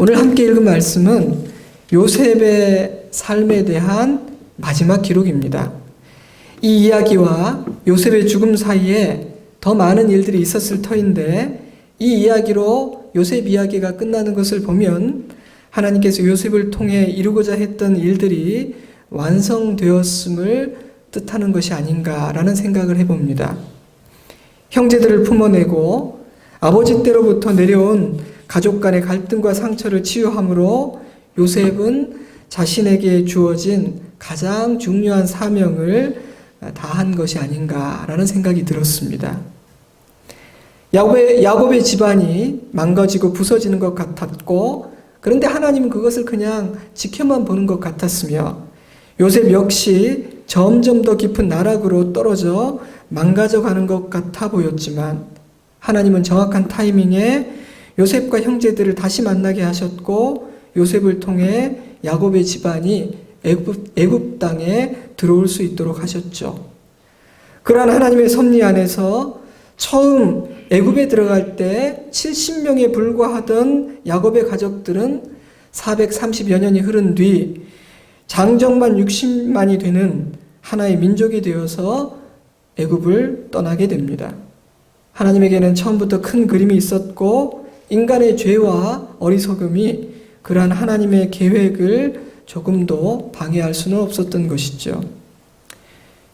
오늘 함께 읽은 말씀은 요셉의 삶에 대한 마지막 기록입니다. 이 이야기와 요셉의 죽음 사이에 더 많은 일들이 있었을 터인데 이 이야기로 요셉 이야기가 끝나는 것을 보면 하나님께서 요셉을 통해 이루고자 했던 일들이 완성되었음을 뜻하는 것이 아닌가라는 생각을 해봅니다. 형제들을 품어내고 아버지 때로부터 내려온 가족 간의 갈등과 상처를 치유함으로 요셉은 자신에게 주어진 가장 중요한 사명을 다한 것이 아닌가라는 생각이 들었습니다. 야곱의 집안이 망가지고 부서지는 것 같았고, 그런데 하나님은 그것을 그냥 지켜만 보는 것 같았으며, 요셉 역시 점점 더 깊은 나락으로 떨어져 망가져가는 것 같아 보였지만, 하나님은 정확한 타이밍에 요셉과 형제들을 다시 만나게 하셨고, 요셉을 통해 야곱의 집안이 애굽 땅에 들어올 수 있도록 하셨죠. 그러한 하나님의 섭리 안에서 처음 애굽에 들어갈 때 70명에 불과하던 야곱의 가족들은 430여 년이 흐른 뒤 장정만 60만이 되는 하나의 민족이 되어서 애굽을 떠나게 됩니다. 하나님에게는 처음부터 큰 그림이 있었고 인간의 죄와 어리석음이 그러한 하나님의 계획을 조금도 방해할 수는 없었던 것이죠.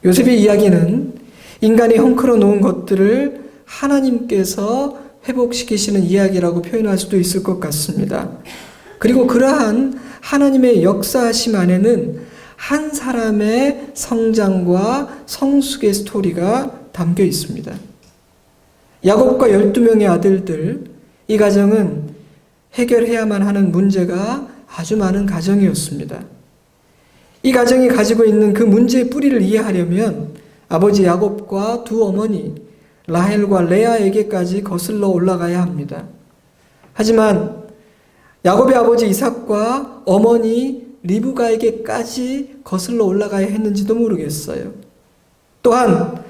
요셉의 이야기는 인간이 헝클어 놓은 것들을 하나님께서 회복시키시는 이야기라고 표현할 수도 있을 것 같습니다. 그리고 그러한 하나님의 역사하심 안에는 한 사람의 성장과 성숙의 스토리가 담겨 있습니다. 야곱과 12명의 아들들, 이 가정은 해결해야만 하는 문제가 아주 많은 가정이었습니다. 이 가정이 가지고 있는 그 문제의 뿌리를 이해하려면 아버지 야곱과 두 어머니 라헬과 레아에게까지 거슬러 올라가야 합니다. 하지만 야곱의 아버지 이삭과 어머니 리브가에게까지 거슬러 올라가야 했는지도 모르겠어요. 또한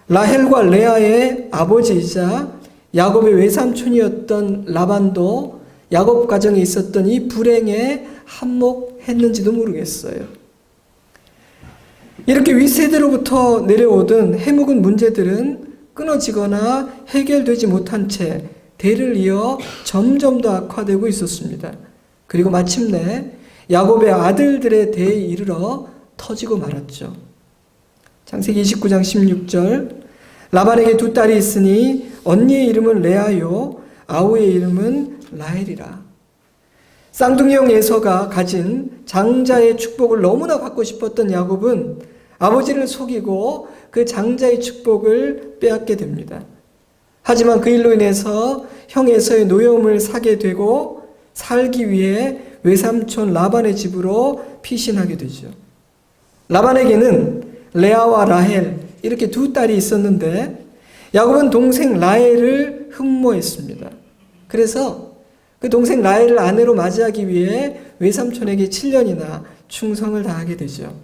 라헬과 레아의 아버지이자 야곱의 외삼촌이었던 라반도 야곱 가정에 있었던 이 불행에 한몫했는지도 모르겠어요. 이렇게 윗세대로부터 내려오던 해묵은 문제들은 끊어지거나 해결되지 못한 채 대를 이어 점점 더 악화되고 있었습니다. 그리고 마침내 야곱의 아들들의 대에 이르러 터지고 말았죠. 창세기 29장 16절, 라반에게 두 딸이 있으니 언니의 이름은 레아요 아우의 이름은 라헬이라. 쌍둥이형 에서가 가진 장자의 축복을 너무나 받고 싶었던 야곱은 아버지를 속이고 그 장자의 축복을 빼앗게 됩니다. 하지만 그 일로 인해서 형 에서의 노여움을 사게 되고 살기 위해 외삼촌 라반의 집으로 피신하게 되죠. 라반에게는 레아와 라헬 이렇게 두 딸이 있었는데 야곱은 동생 라헬을 흠모했습니다. 그래서 그 동생 라헬을 아내로 맞이하기 위해 외삼촌에게 7년이나 충성을 다하게 되죠.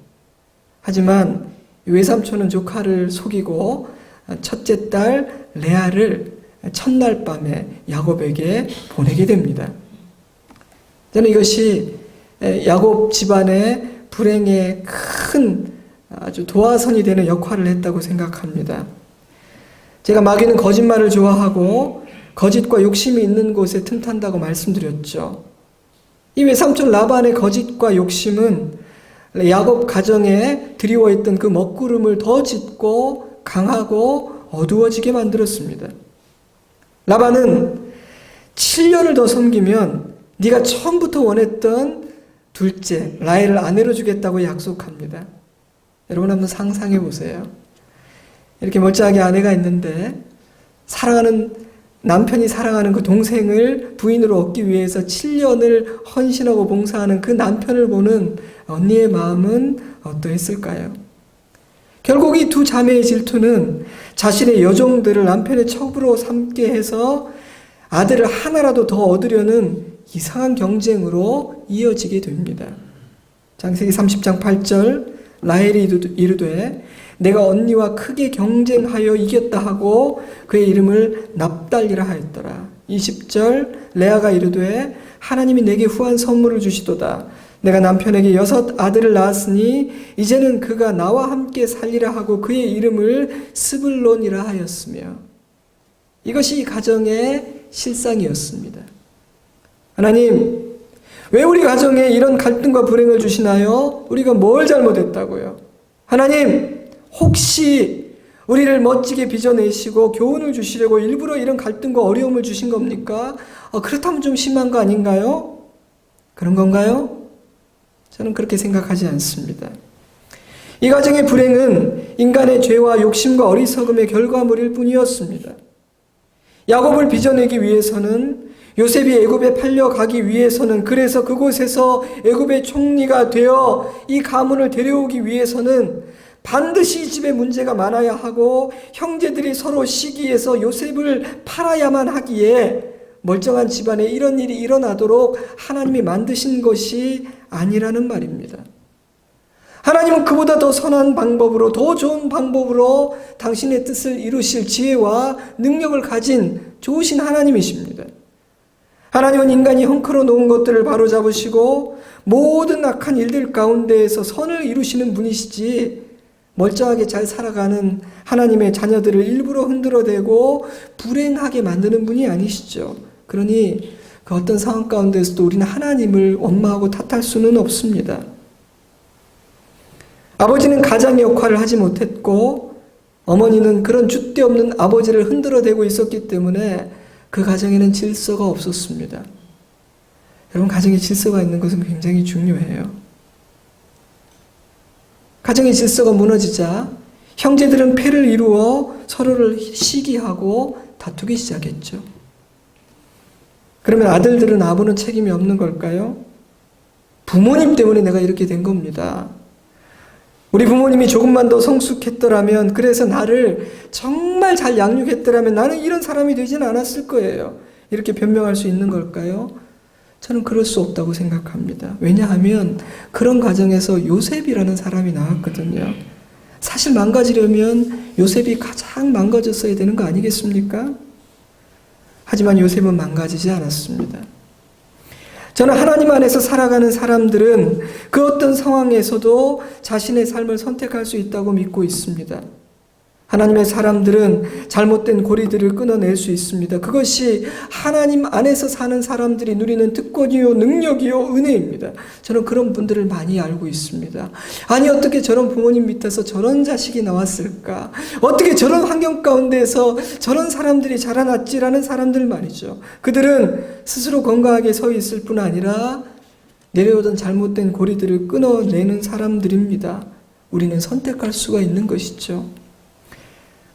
하지만 외삼촌은 조카를 속이고 첫째 딸 레아를 첫날 밤에 야곱에게 보내게 됩니다. 저는 이것이 야곱 집안의 불행의 큰 아주 도화선이 되는 역할을 했다고 생각합니다. 제가 마귀는 거짓말을 좋아하고 거짓과 욕심이 있는 곳에 틈탄다고 말씀드렸죠. 이 외삼촌 라반의 거짓과 욕심은 야곱 가정에 드리워있던 그 먹구름을 더 짙고 강하고 어두워지게 만들었습니다. 라반은 7년을 더 섬기면 네가 처음부터 원했던 둘째 라헬을 아내로 주겠다고 약속합니다. 여러분 한번 상상해 보세요. 이렇게 멀쩡하게 아내가 있는데 남편이 사랑하는 그 동생을 부인으로 얻기 위해서 7년을 헌신하고 봉사하는 그 남편을 보는 언니의 마음은 어떠했을까요? 결국 이 두 자매의 질투는 자신의 여종들을 남편의 첩으로 삼게 해서 아들을 하나라도 더 얻으려는 이상한 경쟁으로 이어지게 됩니다. 창세기 30장 8절, 라헬이 이르되 내가 언니와 크게 경쟁하여 이겼다 하고 그의 이름을 납달리라 하였더라. 20절 레아가 이르되 하나님이 내게 후한 선물을 주시도다. 내가 남편에게 6 아들을 낳았으니 이제는 그가 나와 함께 살리라 하고 그의 이름을 스불론이라 하였으며, 이것이 이 가정의 실상이었습니다. 하나님, 왜 우리 가정에 이런 갈등과 불행을 주시나요? 우리가 뭘 잘못했다고요? 하나님, 혹시 우리를 멋지게 빚어내시고 교훈을 주시려고 일부러 이런 갈등과 어려움을 주신 겁니까? 그렇다면 좀 심한 거 아닌가요? 그런 건가요? 저는 그렇게 생각하지 않습니다. 이 가정의 불행은 인간의 죄와 욕심과 어리석음의 결과물일 뿐이었습니다. 야곱을 빚어내기 위해서는, 요셉이 애굽에 팔려가기 위해서는, 그래서 그곳에서 애굽의 총리가 되어 이 가문을 데려오기 위해서는 반드시 이 집에 문제가 많아야 하고 형제들이 서로 시기해서 요셉을 팔아야만 하기에 멀쩡한 집안에 이런 일이 일어나도록 하나님이 만드신 것이 아니라는 말입니다. 하나님은 그보다 더 선한 방법으로, 더 좋은 방법으로 당신의 뜻을 이루실 지혜와 능력을 가진 좋으신 하나님이십니다. 하나님은 인간이 헝클어 놓은 것들을 바로잡으시고 모든 악한 일들 가운데에서 선을 이루시는 분이시지, 멀쩡하게 잘 살아가는 하나님의 자녀들을 일부러 흔들어대고 불행하게 만드는 분이 아니시죠. 그러니 그 어떤 상황 가운데서도 우리는 하나님을 원망하고 탓할 수는 없습니다. 아버지는 가장의 역할을 하지 못했고 어머니는 그런 줏대 없는 아버지를 흔들어대고 있었기 때문에 그 가정에는 질서가 없었습니다. 여러분, 가정에 질서가 있는 것은 굉장히 중요해요. 가정의 질서가 무너지자 형제들은 패를 이루어 서로를 시기하고 다투기 시작했죠. 그러면 아들들은 아무런 책임이 없는 걸까요? 부모님 때문에 내가 이렇게 된 겁니다. 우리 부모님이 조금만 더 성숙했더라면, 그래서 나를 정말 잘 양육했더라면 나는 이런 사람이 되지는 않았을 거예요. 이렇게 변명할 수 있는 걸까요? 저는 그럴 수 없다고 생각합니다. 왜냐하면 그런 가정에서 요셉이라는 사람이 나왔거든요. 사실 망가지려면 요셉이 가장 망가졌어야 되는 거 아니겠습니까? 하지만 요셉은 망가지지 않았습니다. 저는 하나님 안에서 살아가는 사람들은 그 어떤 상황에서도 자신의 삶을 선택할 수 있다고 믿고 있습니다. 하나님의 사람들은 잘못된 고리들을 끊어낼 수 있습니다. 그것이 하나님 안에서 사는 사람들이 누리는 특권이요, 능력이요, 은혜입니다. 저는 그런 분들을 많이 알고 있습니다. 아니, 어떻게 저런 부모님 밑에서 저런 자식이 나왔을까? 어떻게 저런 환경 가운데에서 저런 사람들이 자라났지라는 사람들 말이죠. 그들은 스스로 건강하게 서 있을 뿐 아니라 내려오던 잘못된 고리들을 끊어내는 사람들입니다. 우리는 선택할 수가 있는 것이죠.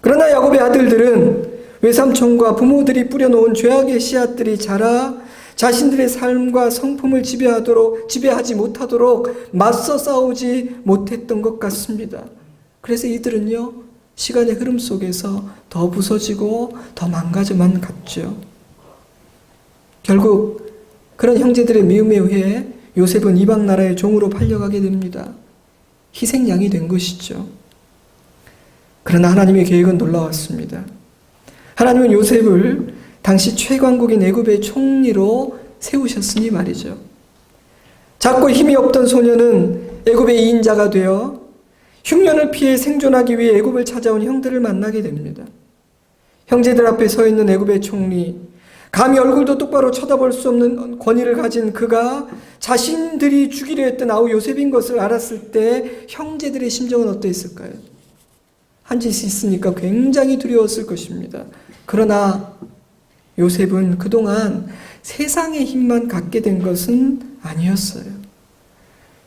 그러나 야곱의 아들들은 외삼촌과 부모들이 뿌려놓은 죄악의 씨앗들이 자라 자신들의 삶과 성품을 지배하지 못하도록 맞서 싸우지 못했던 것 같습니다. 그래서 이들은요, 시간의 흐름 속에서 더 부서지고 더 망가져만 갔죠. 결국 그런 형제들의 미움에 의해 요셉은 이방 나라의 종으로 팔려가게 됩니다. 희생양이 된 것이죠. 그러나 하나님의 계획은 놀라웠습니다. 하나님은 요셉을 당시 최강국인 애굽의 총리로 세우셨으니 말이죠. 작고 힘이 없던 소년은 애굽의 2인자가 되어 흉년을 피해 생존하기 위해 애굽을 찾아온 형들을 만나게 됩니다. 형제들 앞에 서 있는 애굽의 총리, 감히 얼굴도 똑바로 쳐다볼 수 없는 권위를 가진 그가 자신들이 죽이려 했던 아우 요셉인 것을 알았을 때 형제들의 심정은 어떠했을까요? 한 짓이 있으니까 굉장히 두려웠을 것입니다. 그러나 요셉은 그동안 세상의 힘만 갖게 된 것은 아니었어요.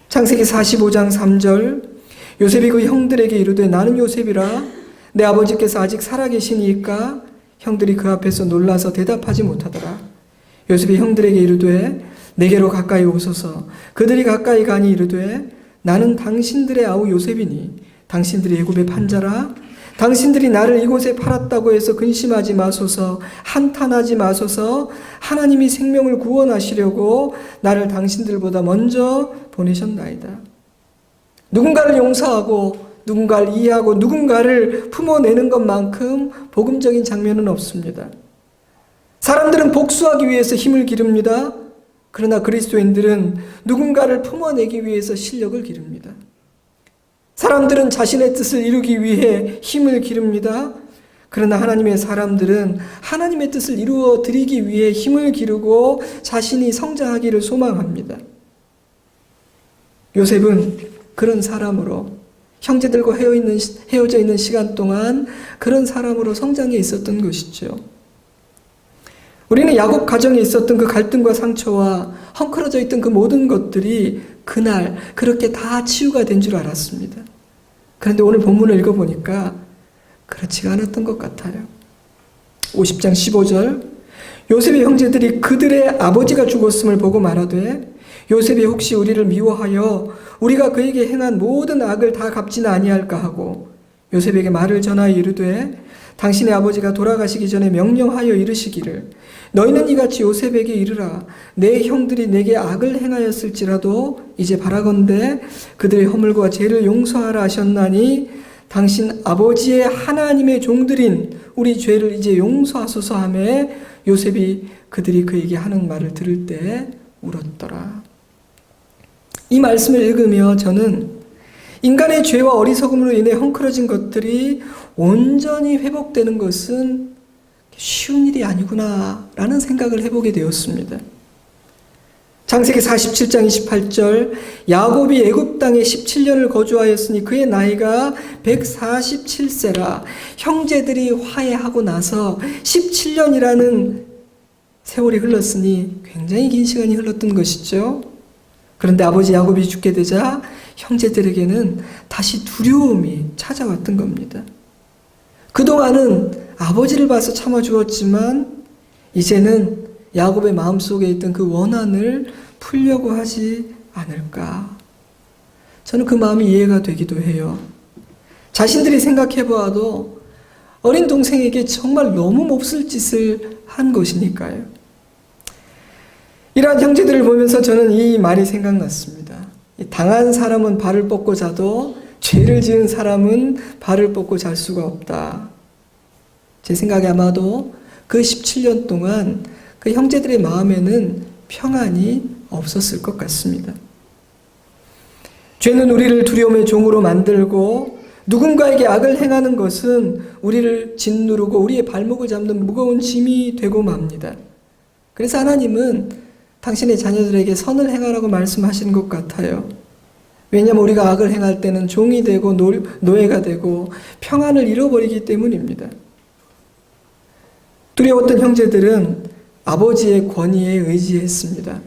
창세기 45장 3절, 요셉이 그 형들에게 이르되 나는 요셉이라 내 아버지께서 아직 살아계시니까 형들이 그 앞에서 놀라서 대답하지 못하더라. 요셉이 형들에게 이르되 내게로 가까이 오소서. 그들이 가까이 가니 이르되 나는 당신들의 아우 요셉이니 당신들이 애굽의 판자라. 당신들이 나를 이곳에 팔았다고 해서 근심하지 마소서. 한탄하지 마소서. 하나님이 생명을 구원하시려고 나를 당신들보다 먼저 보내셨나이다. 누군가를 용서하고 누군가를 이해하고 누군가를 품어내는 것만큼 복음적인 장면은 없습니다. 사람들은 복수하기 위해서 힘을 기릅니다. 그러나 그리스도인들은 누군가를 품어내기 위해서 실력을 기릅니다. 사람들은 자신의 뜻을 이루기 위해 힘을 기릅니다. 그러나 하나님의 사람들은 하나님의 뜻을 이루어 드리기 위해 힘을 기르고 자신이 성장하기를 소망합니다. 요셉은 그런 사람으로 형제들과 헤어져 있는 시간 동안 그런 사람으로 성장해 있었던 것이죠. 우리는 야곱 가정에 있었던 그 갈등과 상처와 헝클어져 있던 그 모든 것들이 그날 그렇게 다 치유가 된 줄 알았습니다. 그런데 오늘 본문을 읽어보니까 그렇지가 않았던 것 같아요. 50장 15절 요셉의 형제들이 그들의 아버지가 죽었음을 보고 말하되 요셉이 혹시 우리를 미워하여 우리가 그에게 행한 모든 악을 다 갚지는 아니할까 하고 요셉에게 말을 전하여 이르되 당신의 아버지가 돌아가시기 전에 명령하여 이르시기를 너희는 이같이 요셉에게 이르라 내 형들이 내게 악을 행하였을지라도 이제 바라건대 그들의 허물과 죄를 용서하라 하셨나니 당신 아버지의 하나님의 종들인 우리 죄를 이제 용서하소서 하며 요셉이 그들이 그에게 하는 말을 들을 때 울었더라. 이 말씀을 읽으며 저는 인간의 죄와 어리석음으로 인해 헝클어진 것들이 온전히 회복되는 것은 쉬운 일이 아니구나 라는 생각을 해보게 되었습니다. 창세기 47장 28절 야곱이 애굽 땅에 17년을 거주하였으니 그의 나이가 147세라 형제들이 화해하고 나서 17년이라는 세월이 흘렀으니 굉장히 긴 시간이 흘렀던 것이죠. 그런데 아버지 야곱이 죽게 되자 형제들에게는 다시 두려움이 찾아왔던 겁니다. 그동안은 아버지를 봐서 참아주었지만 이제는 야곱의 마음속에 있던 그 원한을 풀려고 하지 않을까. 저는 그 마음이 이해가 되기도 해요. 자신들이 생각해보아도 어린 동생에게 정말 너무 몹쓸 짓을 한 것이니까요. 이러한 형제들을 보면서 저는 이 말이 생각났습니다. 당한 사람은 발을 뻗고 자도 죄를 지은 사람은 발을 뻗고 잘 수가 없다. 제 생각에 아마도 그 17년 동안 그 형제들의 마음에는 평안이 없었을 것 같습니다. 죄는 우리를 두려움의 종으로 만들고 누군가에게 악을 행하는 것은 우리를 짓누르고 우리의 발목을 잡는 무거운 짐이 되고 맙니다. 그래서 하나님은 당신의 자녀들에게 선을 행하라고 말씀하시는 것 같아요. 왜냐하면 우리가 악을 행할 때는 종이 되고 노예가 되고 평안을 잃어버리기 때문입니다. 두려웠던 형제들은 아버지의 권위에 의지했습니다.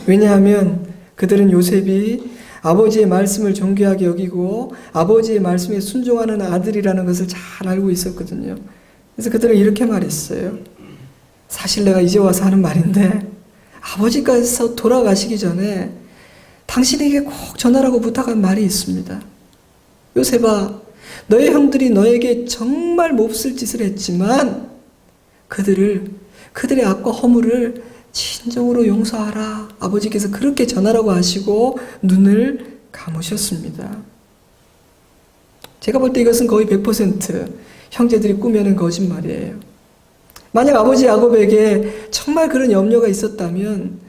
왜냐하면 그들은 요셉이 아버지의 말씀을 존귀하게 여기고 아버지의 말씀에 순종하는 아들이라는 것을 잘 알고 있었거든요. 그래서 그들은 이렇게 말했어요. 사실 내가 이제 와서 하는 말인데 아버지께서 돌아가시기 전에 당신에게 꼭 전하라고 부탁한 말이 있습니다. 요셉아, 너의 형들이 너에게 정말 몹쓸 짓을 했지만 그들의 악과 허물을 진정으로 용서하라. 아버지께서 그렇게 전하라고 하시고 눈을 감으셨습니다. 제가 볼 때 이것은 거의 100% 형제들이 꾸며낸 거짓말이에요. 만약 아버지 야곱에게 정말 그런 염려가 있었다면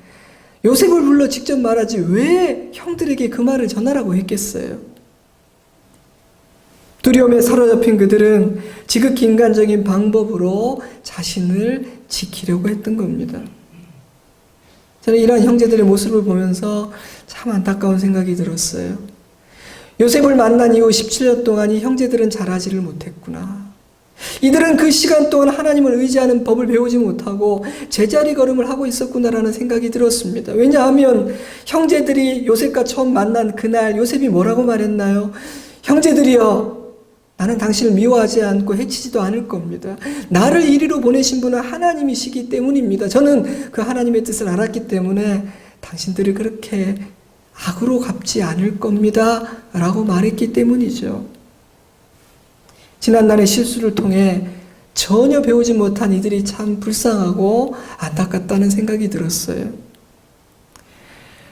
요셉을 불러 직접 말하지 왜 형들에게 그 말을 전하라고 했겠어요? 두려움에 사로잡힌 그들은 지극히 인간적인 방법으로 자신을 지키려고 했던 겁니다. 저는 이러한 형제들의 모습을 보면서 참 안타까운 생각이 들었어요. 요셉을 만난 이후 17년 동안 이 형제들은 잘하지를 못했구나. 이들은 그 시간 동안 하나님을 의지하는 법을 배우지 못하고 제자리 걸음을 하고 있었구나라는 생각이 들었습니다. 왜냐하면 형제들이 요셉과 처음 만난 그날 요셉이 뭐라고 말했나요? 형제들이여, 나는 당신을 미워하지 않고 해치지도 않을 겁니다. 나를 이리로 보내신 분은 하나님이시기 때문입니다. 저는 그 하나님의 뜻을 알았기 때문에 당신들을 그렇게 악으로 갚지 않을 겁니다. 라고 말했기 때문이죠. 지난날의 실수를 통해 전혀 배우지 못한 이들이 참 불쌍하고 안타깝다는 생각이 들었어요.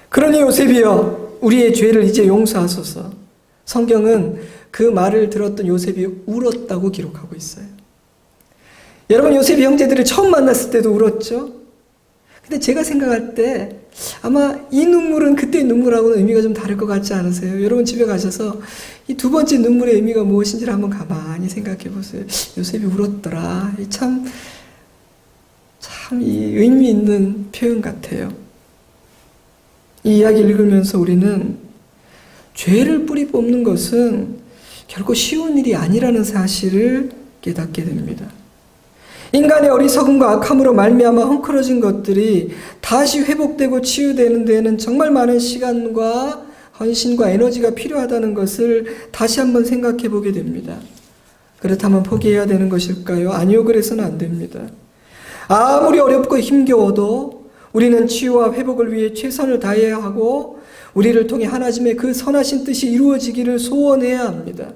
그러니 요셉이여, 우리의 죄를 이제 용서하소서. 성경은 그 말을 들었던 요셉이 울었다고 기록하고 있어요. 여러분, 요셉이 형제들을 처음 만났을 때도 울었죠? 근데 제가 생각할 때 아마 이 눈물은 그때의 눈물하고는 의미가 좀 다를 것 같지 않으세요? 여러분 집에 가셔서 이 두 번째 눈물의 의미가 무엇인지를 한번 가만히 생각해 보세요. 요셉이 울었더라. 참 이 의미 있는 표현 같아요. 이 이야기를 읽으면서 우리는 죄를 뿌리 뽑는 것은 결코 쉬운 일이 아니라는 사실을 깨닫게 됩니다. 인간의 어리석음과 악함으로 말미암아 헝클어진 것들이 다시 회복되고 치유되는 데에는 정말 많은 시간과 헌신과 에너지가 필요하다는 것을 다시 한번 생각해 보게 됩니다. 그렇다면 포기해야 되는 것일까요? 아니요, 그래서는 안 됩니다. 아무리 어렵고 힘겨워도 우리는 치유와 회복을 위해 최선을 다해야 하고 우리를 통해 하나님의 그 선하신 뜻이 이루어지기를 소원해야 합니다.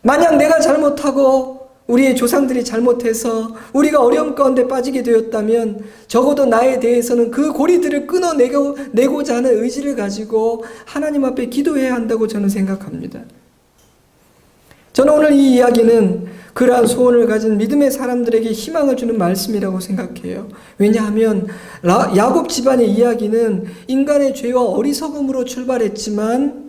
만약 내가 잘못하고 우리의 조상들이 잘못해서 우리가 어려움 가운데 빠지게 되었다면 적어도 나에 대해서는 그 고리들을 끊어내고자 하는 의지를 가지고 하나님 앞에 기도해야 한다고 저는 생각합니다. 저는 오늘 이 이야기는 그러한 소원을 가진 믿음의 사람들에게 희망을 주는 말씀이라고 생각해요. 왜냐하면 야곱 집안의 이야기는 인간의 죄와 어리석음으로 출발했지만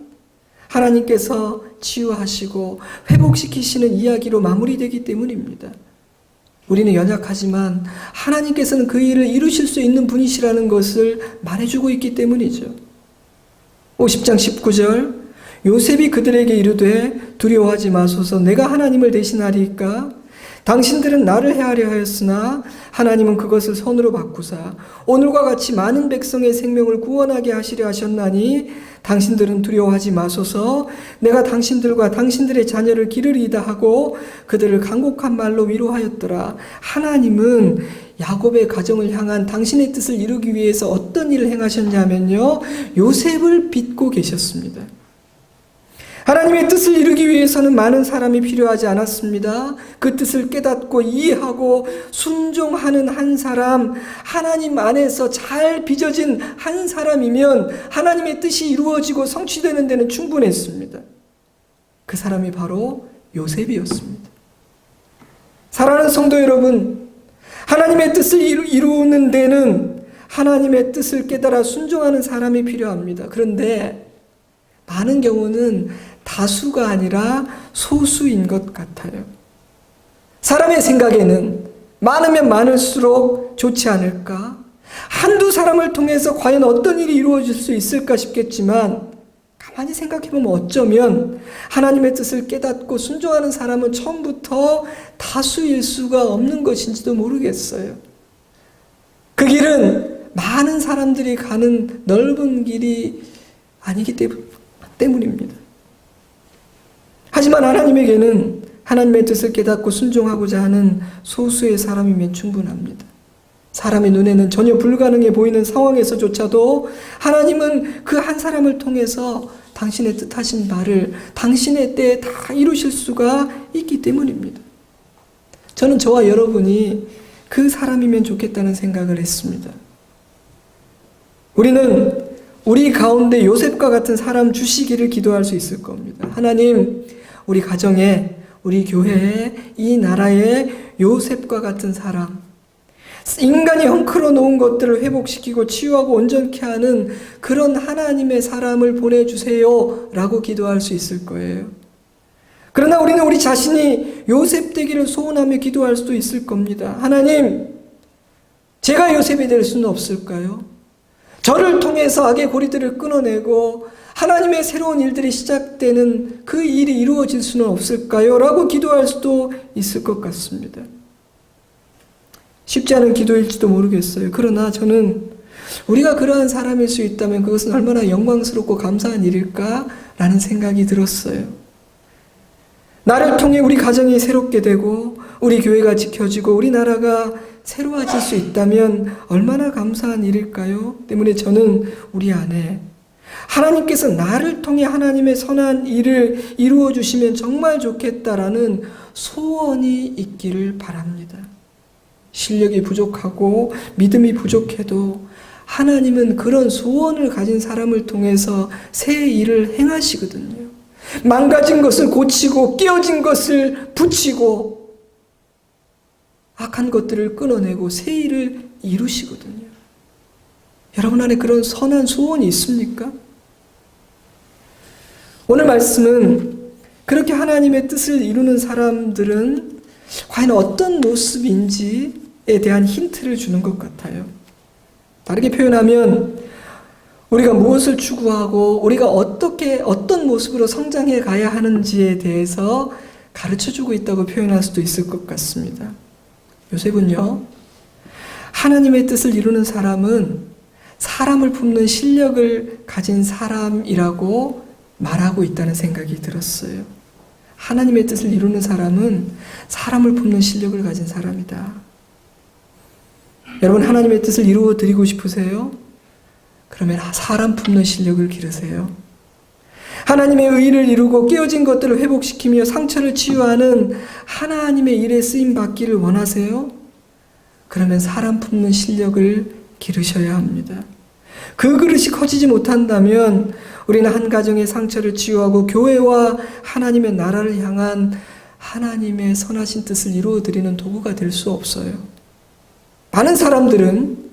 하나님께서 치유하시고 회복시키시는 이야기로 마무리되기 때문입니다. 우리는 연약하지만 하나님께서는 그 일을 이루실 수 있는 분이시라는 것을 말해주고 있기 때문이죠. 50장 19절 요셉이 그들에게 이르되 두려워하지 마소서 내가 하나님을 대신하리이까 당신들은 나를 해하려 하였으나 하나님은 그것을 선으로 바꾸사 오늘과 같이 많은 백성의 생명을 구원하게 하시려 하셨나니 당신들은 두려워하지 마소서 내가 당신들과 당신들의 자녀를 기르리이다 하고 그들을 간곡한 말로 위로하였더라. 하나님은 야곱의 가정을 향한 당신의 뜻을 이루기 위해서 어떤 일을 행하셨냐면요, 요셉을 빚고 계셨습니다. 하나님의 뜻을 이루기 위해서는 많은 사람이 필요하지 않았습니다. 그 뜻을 깨닫고 이해하고 순종하는 한 사람, 하나님 안에서 잘 빚어진 한 사람이면 하나님의 뜻이 이루어지고 성취되는 데는 충분했습니다. 그 사람이 바로 요셉이었습니다. 사랑하는 성도 여러분, 하나님의 뜻을 이루는 데는 하나님의 뜻을 깨달아 순종하는 사람이 필요합니다. 그런데 많은 경우는 다수가 아니라 소수인 것 같아요. 사람의 생각에는 많으면 많을수록 좋지 않을까? 한두 사람을 통해서 과연 어떤 일이 이루어질 수 있을까 싶겠지만 가만히 생각해보면 어쩌면 하나님의 뜻을 깨닫고 순종하는 사람은 처음부터 다수일 수가 없는 것인지도 모르겠어요. 그 길은 많은 사람들이 가는 넓은 길이 아니기 때문입니다. 하지만 하나님에게는 하나님의 뜻을 깨닫고 순종하고자 하는 소수의 사람이면 충분합니다. 사람의 눈에는 전혀 불가능해 보이는 상황에서조차도 하나님은 그 한 사람을 통해서 당신의 뜻하신 바를 당신의 때에 다 이루실 수가 있기 때문입니다. 저는 저와 여러분이 그 사람이면 좋겠다는 생각을 했습니다. 우리는 우리 가운데 요셉과 같은 사람 주시기를 기도할 수 있을 겁니다. 하나님, 우리 가정에, 우리 교회에, 이 나라에 요셉과 같은 사람, 인간이 헝클어 놓은 것들을 회복시키고 치유하고 온전케 하는 그런 하나님의 사람을 보내주세요 라고 기도할 수 있을 거예요. 그러나 우리는 우리 자신이 요셉 되기를 소원하며 기도할 수도 있을 겁니다. 하나님, 제가 요셉이 될 수는 없을까요? 저를 통해서 악의 고리들을 끊어내고 하나님의 새로운 일들이 시작되는 그 일이 이루어질 수는 없을까요? 라고 기도할 수도 있을 것 같습니다. 쉽지 않은 기도일지도 모르겠어요. 그러나 저는 우리가 그러한 사람일 수 있다면 그것은 얼마나 영광스럽고 감사한 일일까라는 생각이 들었어요. 나를 통해 우리 가정이 새롭게 되고 우리 교회가 지켜지고 우리나라가 새로워질 수 있다면 얼마나 감사한 일일까요? 때문에 저는 우리 안에 하나님께서 나를 통해 하나님의 선한 일을 이루어 주시면 정말 좋겠다라는 소원이 있기를 바랍니다. 실력이 부족하고 믿음이 부족해도 하나님은 그런 소원을 가진 사람을 통해서 새 일을 행하시거든요. 망가진 것을 고치고 깨어진 것을 붙이고 악한 것들을 끊어내고 새 일을 이루시거든요. 여러분 안에 그런 선한 소원이 있습니까? 오늘 말씀은 그렇게 하나님의 뜻을 이루는 사람들은 과연 어떤 모습인지에 대한 힌트를 주는 것 같아요. 다르게 표현하면 우리가 무엇을 추구하고 우리가 어떤 모습으로 성장해 가야 하는지에 대해서 가르쳐주고 있다고 표현할 수도 있을 것 같습니다. 요셉은요, 하나님의 뜻을 이루는 사람은 사람을 품는 실력을 가진 사람이라고 말하고 있다는 생각이 들었어요. 하나님의 뜻을 이루는 사람은 사람을 품는 실력을 가진 사람이다. 여러분, 하나님의 뜻을 이루어 드리고 싶으세요? 그러면 사람 품는 실력을 기르세요. 하나님의 의를 이루고 깨어진 것들을 회복시키며 상처를 치유하는 하나님의 일에 쓰임 받기를 원하세요? 그러면 사람 품는 실력을 기르셔야 합니다. 그 그릇이 커지지 못한다면 우리는 한 가정의 상처를 치유하고 교회와 하나님의 나라를 향한 하나님의 선하신 뜻을 이루어 드리는 도구가 될 수 없어요. 많은 사람들은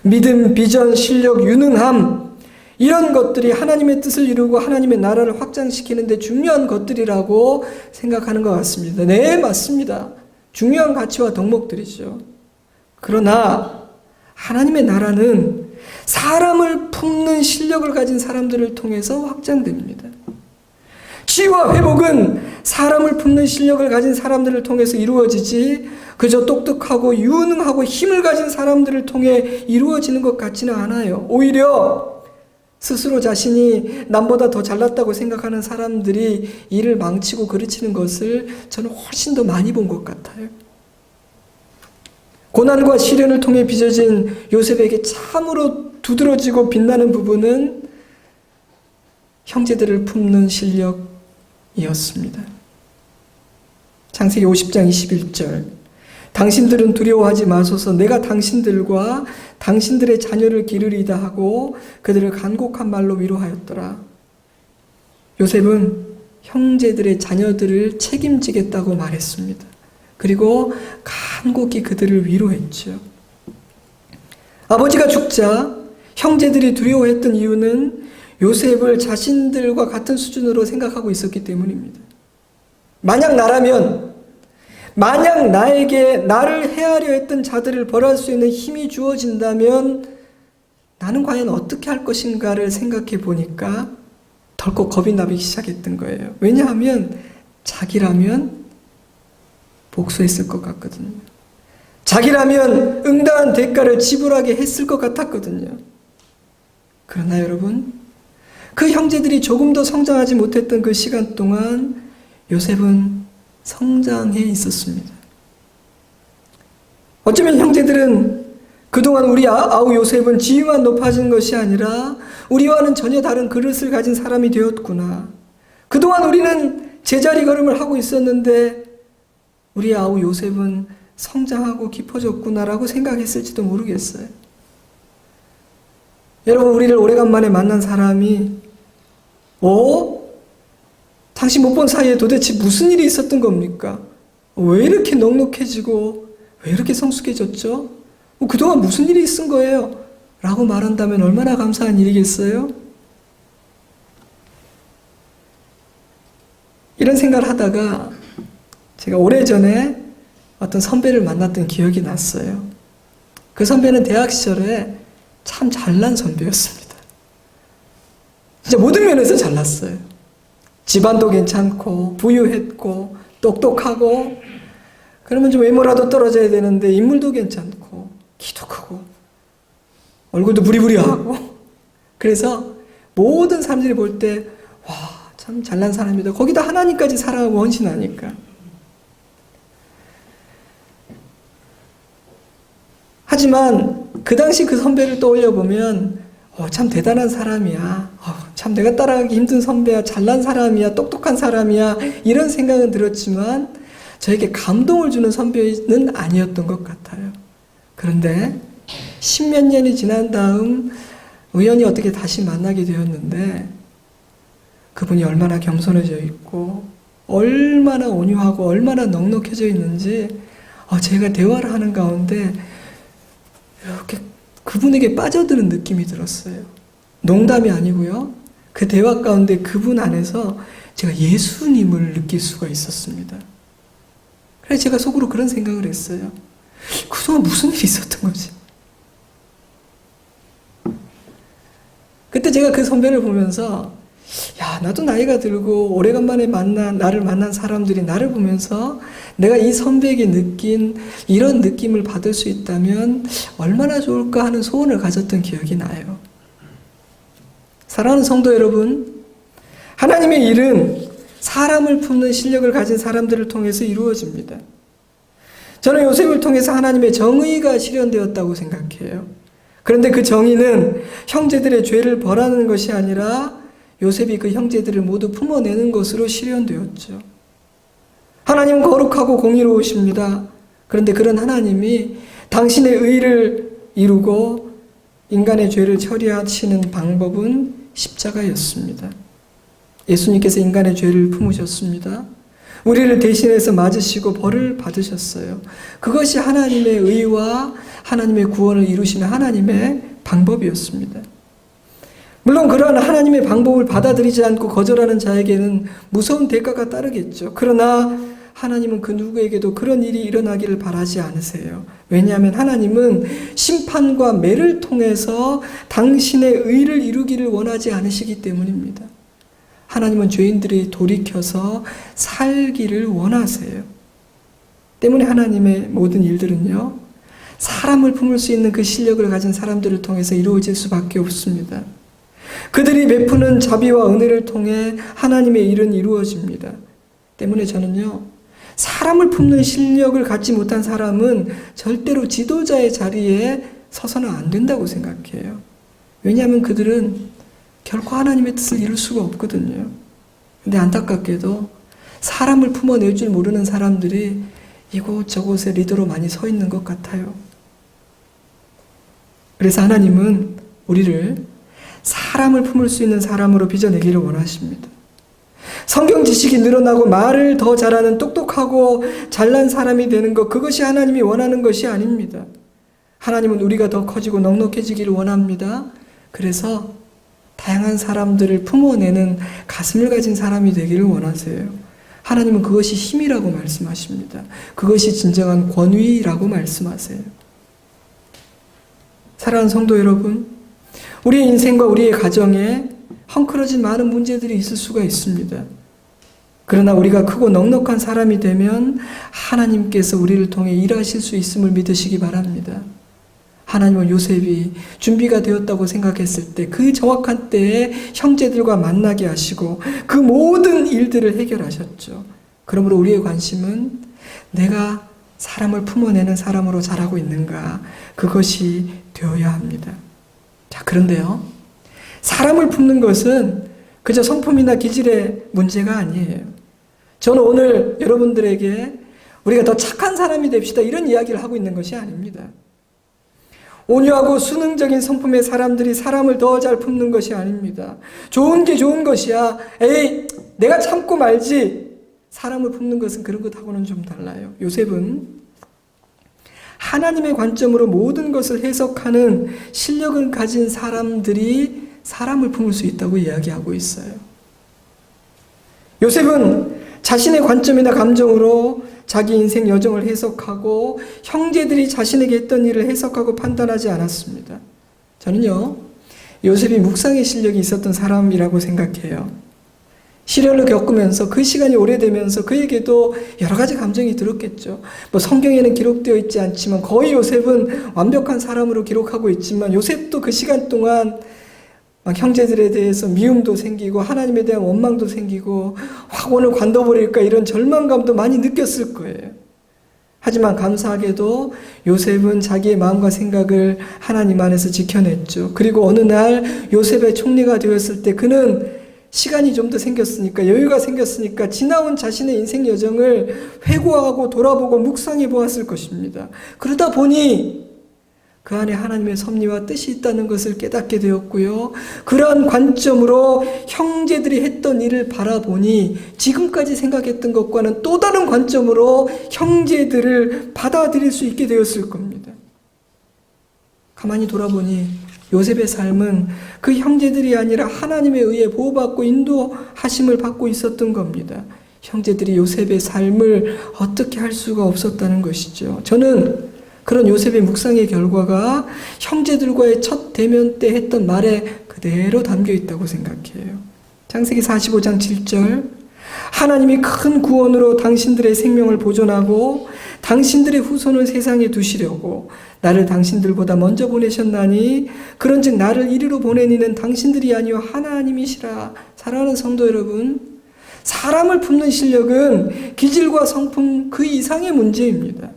믿음, 비전, 실력, 유능함 이런 것들이 하나님의 뜻을 이루고 하나님의 나라를 확장시키는 데 중요한 것들이라고 생각하는 것 같습니다. 네, 맞습니다. 중요한 가치와 덕목들이죠. 그러나 하나님의 나라는 사람을 품는 실력을 가진 사람들을 통해서 확장됩니다. 치유와 회복은 사람을 품는 실력을 가진 사람들을 통해서 이루어지지 그저 똑똑하고 유능하고 힘을 가진 사람들을 통해 이루어지는 것 같지는 않아요. 오히려 스스로 자신이 남보다 더 잘났다고 생각하는 사람들이 일을 망치고 그르치는 것을 저는 훨씬 더 많이 본 것 같아요. 고난과 시련을 통해 빚어진 요셉에게 참으로 두드러지고 빛나는 부분은 형제들을 품는 실력이었습니다. 창세기 50장 21절 당신들은 두려워하지 마소서 내가 당신들과 당신들의 자녀를 기르리다 하고 그들을 간곡한 말로 위로하였더라. 요셉은 형제들의 자녀들을 책임지겠다고 말했습니다. 그리고 간곡히 그들을 위로했죠. 아버지가 죽자 형제들이 두려워했던 이유는 요셉을 자신들과 같은 수준으로 생각하고 있었기 때문입니다. 만약 나에게 나를 해하려 했던 자들을 벌할 수 있는 힘이 주어진다면 나는 과연 어떻게 할 것인가를 생각해 보니까 덜컥 겁이 나기 시작했던 거예요. 왜냐하면 자기라면 복수했을 것 같거든요. 자기라면 응당한 대가를 지불하게 했을 것 같았거든요. 그러나 여러분, 그 형제들이 조금 더 성장하지 못했던 그 시간 동안 요셉은 성장해 있었습니다. 어쩌면 형제들은 그동안 우리 아우 요셉은 지위만 높아진 것이 아니라 우리와는 전혀 다른 그릇을 가진 사람이 되었구나. 그동안 우리는 제자리 걸음을 하고 있었는데 우리 아우 요셉은 성장하고 깊어졌구나라고 생각했을지도 모르겠어요. 여러분, 우리를 오래간만에 만난 사람이 당신 못 본 사이에 도대체 무슨 일이 있었던 겁니까? 왜 이렇게 넉넉해지고 왜 이렇게 성숙해졌죠? 그동안 무슨 일이 있은 거예요? 라고 말한다면 얼마나 감사한 일이겠어요? 이런 생각을 하다가 제가 오래전에 어떤 선배를 만났던 기억이 났어요. 그 선배는 대학 시절에 참 잘난 선배였습니다. 진짜 모든 면에서 잘났어요. 집안도 괜찮고 부유했고 똑똑하고 그러면 좀 외모라도 떨어져야 되는데 인물도 괜찮고 키도 크고 얼굴도 부리부리하고 그래서 모든 사람들이 볼 때 와, 참 잘난 사람이다. 거기다 하나님까지 사랑하고 헌신하니까. 하지만 그 당시 그 선배를 떠올려 보면 참 대단한 사람이야. 참 내가 따라가기 힘든 선배야. 잘난 사람이야. 똑똑한 사람이야. 이런 생각은 들었지만 저에게 감동을 주는 선배는 아니었던 것 같아요. 그런데 10몇 년이 지난 다음 우연히 어떻게 다시 만나게 되었는데 그분이 얼마나 겸손해져 있고 얼마나 온유하고 얼마나 넉넉해져 있는지 제가 대화를 하는 가운데 이렇게 그분에게 빠져드는 느낌이 들었어요. 농담이 아니고요. 그 대화 가운데 그분 안에서 제가 예수님을 느낄 수가 있었습니다. 그래서 제가 속으로 그런 생각을 했어요. 그동안 무슨 일이 있었던 거지? 그때 제가 그 선배를 보면서 나도 나이가 들고 오래간만에 나를 만난 사람들이 나를 보면서 내가 이 선배에게 느낀 이런 느낌을 받을 수 있다면 얼마나 좋을까 하는 소원을 가졌던 기억이 나요. 사랑하는 성도 여러분, 하나님의 일은 사람을 품는 실력을 가진 사람들을 통해서 이루어집니다. 저는 요셉을 통해서 하나님의 정의가 실현되었다고 생각해요. 그런데 그 정의는 형제들의 죄를 벌하는 것이 아니라 요셉이 그 형제들을 모두 품어내는 것으로 실현되었죠. 하나님은 거룩하고 공의로우십니다. 그런데 그런 하나님이 당신의 의를 이루고 인간의 죄를 처리하시는 방법은 십자가였습니다. 예수님께서 인간의 죄를 품으셨습니다. 우리를 대신해서 맞으시고 벌을 받으셨어요. 그것이 하나님의 의와 하나님의 구원을 이루시는 하나님의 방법이었습니다. 물론 그러한 하나님의 방법을 받아들이지 않고 거절하는 자에게는 무서운 대가가 따르겠죠. 그러나 하나님은 그 누구에게도 그런 일이 일어나기를 바라지 않으세요. 왜냐하면 하나님은 심판과 매를 통해서 당신의 의를 이루기를 원하지 않으시기 때문입니다. 하나님은 죄인들이 돌이켜서 살기를 원하세요. 때문에 하나님의 모든 일들은요, 사람을 품을 수 있는 그 실력을 가진 사람들을 통해서 이루어질 수밖에 없습니다. 그들이 베푸는 자비와 은혜를 통해 하나님의 일은 이루어집니다. 때문에 저는요, 사람을 품는 실력을 갖지 못한 사람은 절대로 지도자의 자리에 서서는 안 된다고 생각해요. 왜냐하면 그들은 결코 하나님의 뜻을 이룰 수가 없거든요. 근데 안타깝게도 사람을 품어낼 줄 모르는 사람들이 이곳저곳에 리더로 많이 서 있는 것 같아요. 그래서 하나님은 우리를 사람을 품을 수 있는 사람으로 빚어내기를 원하십니다. 성경 지식이 늘어나고 말을 더 잘하는 똑똑하고 잘난 사람이 되는 것, 그것이 하나님이 원하는 것이 아닙니다. 하나님은 우리가 더 커지고 넉넉해지기를 원합니다. 그래서 다양한 사람들을 품어내는 가슴을 가진 사람이 되기를 원하세요. 하나님은 그것이 힘이라고 말씀하십니다. 그것이 진정한 권위라고 말씀하세요. 사랑하는 성도 여러분, 우리의 인생과 우리의 가정에 헝클어진 많은 문제들이 있을 수가 있습니다. 그러나 우리가 크고 넉넉한 사람이 되면 하나님께서 우리를 통해 일하실 수 있음을 믿으시기 바랍니다. 하나님은 요셉이 준비가 되었다고 생각했을 때 그 정확한 때에 형제들과 만나게 하시고 그 모든 일들을 해결하셨죠. 그러므로 우리의 관심은 내가 사람을 품어내는 사람으로 자라고 있는가, 그것이 되어야 합니다. 자, 그런데요, 사람을 품는 것은 그저 성품이나 기질의 문제가 아니에요. 저는 오늘 여러분들에게 우리가 더 착한 사람이 됩시다, 이런 이야기를 하고 있는 것이 아닙니다. 온유하고 수능적인 성품의 사람들이 사람을 더 잘 품는 것이 아닙니다. 좋은 게 좋은 것이야. 에이, 내가 참고 말지. 사람을 품는 것은 그런 것하고는 좀 달라요. 요셉은 하나님의 관점으로 모든 것을 해석하는 실력을 가진 사람들이 사람을 품을 수 있다고 이야기하고 있어요. 요셉은 자신의 관점이나 감정으로 자기 인생 여정을 해석하고 형제들이 자신에게 했던 일을 해석하고 판단하지 않았습니다. 저는요, 요셉이 묵상의 실력이 있었던 사람이라고 생각해요. 시련을 겪으면서 그 시간이 오래되면서 그에게도 여러 가지 감정이 들었겠죠. 성경에는 기록되어 있지 않지만 거의 요셉은 완벽한 사람으로 기록하고 있지만 요셉도 그 시간 동안 형제들에 대해서 미움도 생기고 하나님에 대한 원망도 생기고 확 오늘 관둬버릴까 이런 절망감도 많이 느꼈을 거예요. 하지만 감사하게도 요셉은 자기의 마음과 생각을 하나님 안에서 지켜냈죠. 그리고 어느 날 요셉의 총리가 되었을 때 그는 시간이 좀 더 생겼으니까, 여유가 생겼으니까 지나온 자신의 인생 여정을 회고하고 돌아보고 묵상해 보았을 것입니다. 그러다 보니 그 안에 하나님의 섭리와 뜻이 있다는 것을 깨닫게 되었고요. 그러한 관점으로 형제들이 했던 일을 바라보니 지금까지 생각했던 것과는 또 다른 관점으로 형제들을 받아들일 수 있게 되었을 겁니다. 가만히 돌아보니 요셉의 삶은 그 형제들이 아니라 하나님에 의해 보호받고 인도하심을 받고 있었던 겁니다. 형제들이 요셉의 삶을 어떻게 할 수가 없었다는 것이죠. 저는 그런 요셉의 묵상의 결과가 형제들과의 첫 대면 때 했던 말에 그대로 담겨 있다고 생각해요. 창세기 45장 7절, 하나님이 큰 구원으로 당신들의 생명을 보존하고 당신들의 후손을 세상에 두시려고 나를 당신들보다 먼저 보내셨나니 그런즉 나를 이리로 보낸 이는 당신들이 아니요 하나님이시라. 사랑하는 성도 여러분, 사람을 품는 실력은 기질과 성품 그 이상의 문제입니다.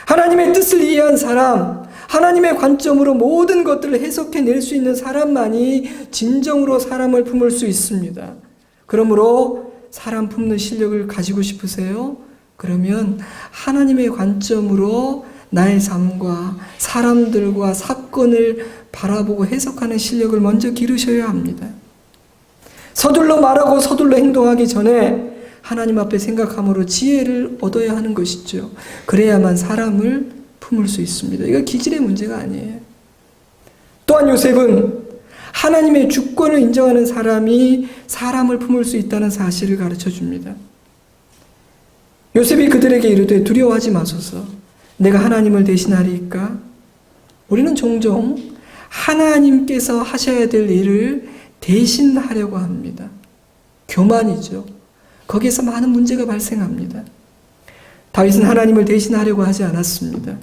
하나님의 뜻을 이해한 사람, 하나님의 관점으로 모든 것들을 해석해낼 수 있는 사람만이 진정으로 사람을 품을 수 있습니다. 그러므로 사람 품는 실력을 가지고 싶으세요? 그러면 하나님의 관점으로 나의 삶과 사람들과 사건을 바라보고 해석하는 실력을 먼저 기르셔야 합니다. 서둘러 말하고 서둘러 행동하기 전에 하나님 앞에 생각함으로 지혜를 얻어야 하는 것이죠. 그래야만 사람을 품을 수 있습니다. 이거 기질의 문제가 아니에요. 또한 요셉은 하나님의 주권을 인정하는 사람이 사람을 품을 수 있다는 사실을 가르쳐 줍니다. 요셉이 그들에게 이르되 두려워하지 마소서. 내가 하나님을 대신하리이까? 우리는 종종 하나님께서 하셔야 될 일을 대신하려고 합니다. 교만이죠. 거기에서 많은 문제가 발생합니다. 다윗은 하나님을 대신하려고 하지 않았습니다.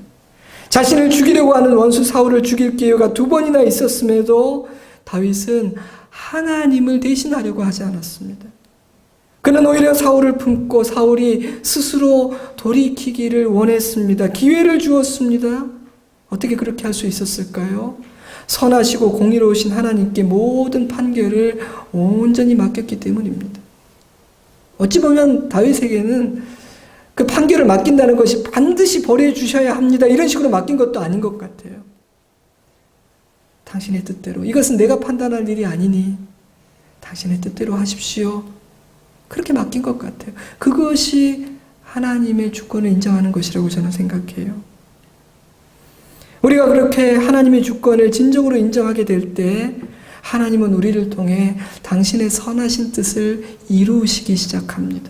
자신을 죽이려고 하는 원수 사울을 죽일 기회가 2번이나 있었음에도 다윗은 하나님을 대신하려고 하지 않았습니다. 그는 오히려 사울을 품고 사울이 스스로 돌이키기를 원했습니다. 기회를 주었습니다. 어떻게 그렇게 할 수 있었을까요? 선하시고 공의로우신 하나님께 모든 판결을 온전히 맡겼기 때문입니다. 어찌 보면 다윗에게는 그 판결을 맡긴다는 것이 반드시 벌해주셔야 합니다. 이런 식으로 맡긴 것도 아닌 것 같아요. 당신의 뜻대로. 이것은 내가 판단할 일이 아니니 당신의 뜻대로 하십시오. 그렇게 맡긴 것 같아요. 그것이 하나님의 주권을 인정하는 것이라고 저는 생각해요. 우리가 그렇게 하나님의 주권을 진정으로 인정하게 될 때 하나님은 우리를 통해 당신의 선하신 뜻을 이루시기 시작합니다.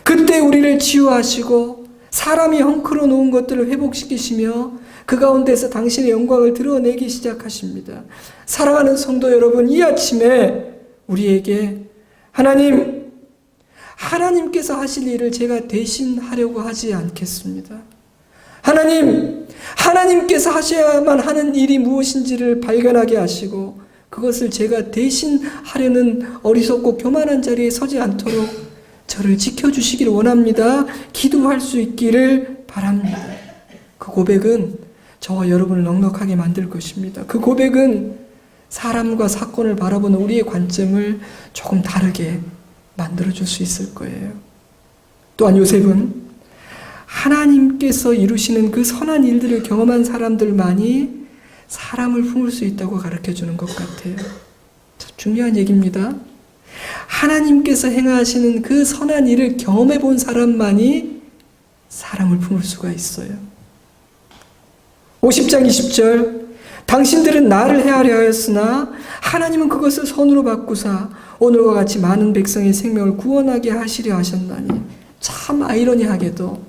그때 우리를 치유하시고 사람이 헝클어 놓은 것들을 회복시키시며 그 가운데서 당신의 영광을 드러내기 시작하십니다. 사랑하는 성도 여러분, 이 아침에 우리에게 하나님께서 하실 일을 제가 대신하려고 하지 않겠습니다. 하나님께서 하셔야만 하는 일이 무엇인지를 발견하게 하시고 그것을 제가 대신하려는 어리석고 교만한 자리에 서지 않도록 저를 지켜주시기를 원합니다. 기도할 수 있기를 바랍니다. 그 고백은 저와 여러분을 넉넉하게 만들 것입니다. 그 고백은 사람과 사건을 바라보는 우리의 관점을 조금 다르게 만들어줄 수 있을 거예요. 또한 요셉은 하나님께서 이루시는 그 선한 일들을 경험한 사람들만이 사람을 품을 수 있다고 가르쳐주는 것 같아요. 참 중요한 얘기입니다. 하나님께서 행하시는 그 선한 일을 경험해 본 사람만이 사람을 품을 수가 있어요. 50장 20절, 당신들은 나를 헤아려 하였으나 하나님은 그것을 선으로 바꾸사 오늘과 같이 많은 백성의 생명을 구원하게 하시려 하셨나니. 참 아이러니하게도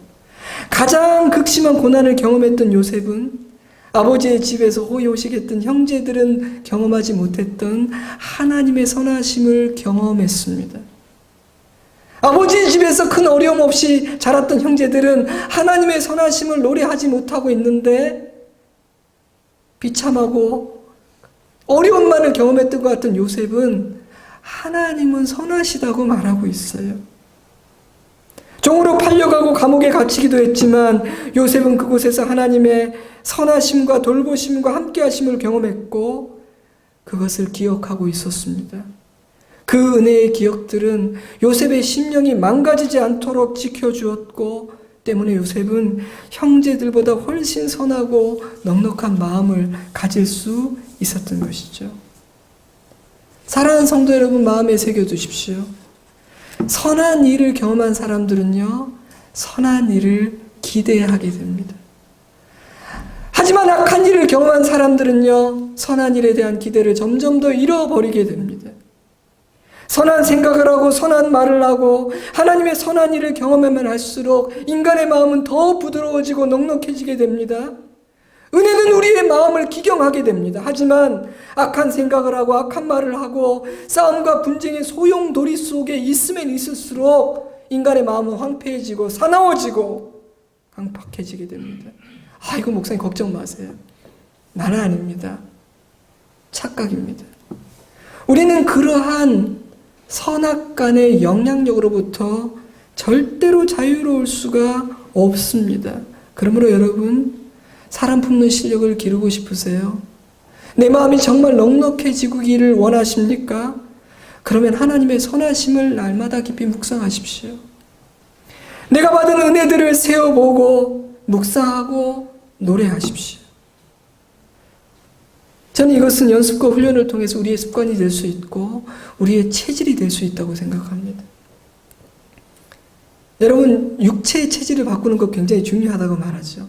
가장 극심한 고난을 경험했던 요셉은 아버지의 집에서 호의호식했던 형제들은 경험하지 못했던 하나님의 선하심을 경험했습니다. 아버지의 집에서 큰 어려움 없이 자랐던 형제들은 하나님의 선하심을 노래하지 못하고 있는데 비참하고 어려움만을 경험했던 것 같은 요셉은 하나님은 선하시다고 말하고 있어요. 종으로 팔려가고 감옥에 갇히기도 했지만 요셉은 그곳에서 하나님의 선하심과 돌보심과 함께하심을 경험했고 그것을 기억하고 있었습니다. 그 은혜의 기억들은 요셉의 심령이 망가지지 않도록 지켜주었고 때문에 요셉은 형제들보다 훨씬 선하고 넉넉한 마음을 가질 수 있었던 것이죠. 사랑하는 성도 여러분, 마음에 새겨두십시오. 선한 일을 경험한 사람들은요, 선한 일을 기대하게 됩니다. 하지만 악한 일을 경험한 사람들은요, 선한 일에 대한 기대를 점점 더 잃어버리게 됩니다. 선한 생각을 하고 선한 말을 하고 하나님의 선한 일을 경험하면 할수록 인간의 마음은 더 부드러워지고 넉넉해지게 됩니다. 은혜는 우리의 마음을 기경하게 됩니다. 하지만 악한 생각을 하고 악한 말을 하고 싸움과 분쟁의 소용돌이 속에 있으면 있을수록 인간의 마음은 황폐해지고 사나워지고 강팍해지게 됩니다. 아이고, 목사님 걱정 마세요. 나는 아닙니다. 착각입니다. 우리는 그러한 선악간의 영향력으로부터 절대로 자유로울 수가 없습니다. 그러므로 여러분, 사람 품는 실력을 기르고 싶으세요? 내 마음이 정말 넉넉해지기를 원하십니까? 그러면 하나님의 선하심을 날마다 깊이 묵상하십시오. 내가 받은 은혜들을 세어보고 묵상하고 노래하십시오. 저는 이것은 연습과 훈련을 통해서 우리의 습관이 될 수 있고 우리의 체질이 될 수 있다고 생각합니다. 여러분, 육체의 체질을 바꾸는 것 굉장히 중요하다고 말하죠.